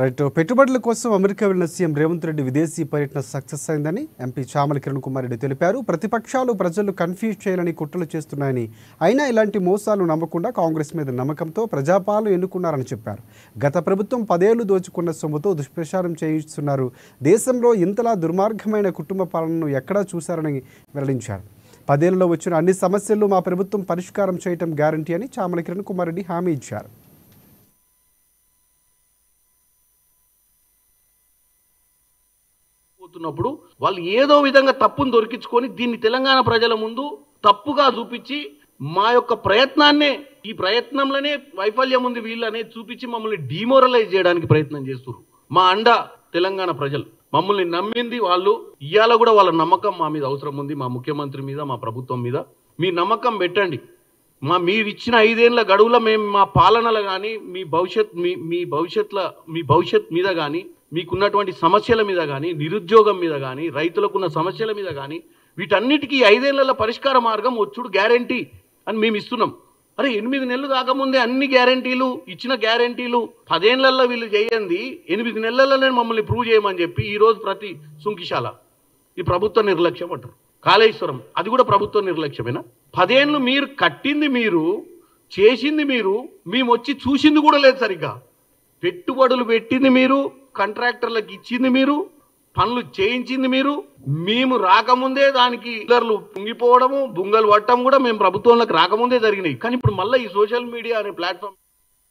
Right. పెట్టుబడుల కోసం America వెళ్లిన సీఎం రేవంత్ రెడ్డి విదేశీ పర్యటన సక్సెస్ అయిందని ఎంపీ చామల కిరణ్ కుమార్ రెడ్డి తెలిపారు. ప్రతిపక్షాలు ప్రజలు కన్ఫ్యూజ్ చేయాలని కుట్రలు చేస్తున్నాయని, అయినా ఇలాంటి మోసాలు నమ్మకుండా కాంగ్రెస్ మీద నమ్మకంతో ప్రజాపాలన ఎన్నుకున్నారని చెప్పారు. గత ప్రభుత్వం 10 ఏళ్లు దోచుకున్న సొమ్ముతో దుష్ప్రచారం చేయిస్తున్నారు. దేశంలో ఇంతలా దుర్మార్గమైన కుటుంబ పాలనను ఎక్కడా చూశారని వెల్లడించారు. 10 ఏళ్లలో వచ్చిన అన్ని సమస్యలు మా ప్రభుత్వం పరిష్కారం చేయటం గ్యారంటీ అని చామల కిరణ్ కుమార్ రెడ్డి హామీ ఇచ్చారు. వాళ్ళు ఏదో విధంగా తప్పును దొరికించుకొని దీన్ని తెలంగాణ ప్రజల ముందు తప్పుగా చూపించి మా యొక్క ప్రయత్నాన్నే ఈ ప్రయత్నంలోనే వైఫల్యం ఉంది వీళ్ళనే చూపించి మమ్మల్ని డిమోరలైజ్ చేయడానికి ప్రయత్నం చేస్తున్నారు. మా అండ తెలంగాణ ప్రజలు మమ్మల్ని నమ్మింది వాళ్ళు. ఇవాళ కూడా వాళ్ళ నమ్మకం మా మీద అవసరం ఉంది. మా ముఖ్యమంత్రి మీద, మా ప్రభుత్వం మీద మీ నమ్మకం పెట్టండి. మీరు ఇచ్చిన 5 ఏళ్ల గడువులో మేము మా పాలనలో కానీ మీ భవిష్యత్ మీద కానీ, మీకున్నటువంటి సమస్యల మీద కానీ, నిరుద్యోగం మీద కానీ, రైతులకున్న సమస్యల మీద కానీ వీటన్నిటికీ 5 ఏళ్లలో పరిష్కార మార్గం వచ్చుడు గ్యారంటీ అని మేము ఇస్తున్నాం. అరే 8 నెలలు కాకముందే అన్ని గ్యారంటీలు ఇచ్చిన గ్యారంటీలు 10 ఏళ్లలో వీళ్ళు చేయండి 8 నెలలలోనే మమ్మల్ని ప్రూవ్ చేయమని చెప్పి ఈరోజు ప్రతి సుంకిశాల ఈ ప్రభుత్వ నిర్లక్ష్యం అంటారు. కాళేశ్వరం అది కూడా ప్రభుత్వ నిర్లక్ష్యమేనా? 10 ఏళ్ళు మీరు కట్టింది మీరు, చేసింది మీరు, మేము వచ్చి చూసింది కూడా లేదు సరిగ్గా. పెట్టుబడులు పెట్టింది మీరు, కాంట్రాక్టర్లకు ఇచ్చింది మీరు, పనులు చేయించింది మీరు. మేము రాకముందే దానికి ఇతరులు పొంగిపోవడము, బుంగలు పట్టడం కూడా మేము ప్రభుత్వంలోకి రాకముందే జరిగినాయి. కానీ ఇప్పుడు మళ్ళీ ఈ సోషల్ మీడియా అనే ప్లాట్ఫామ్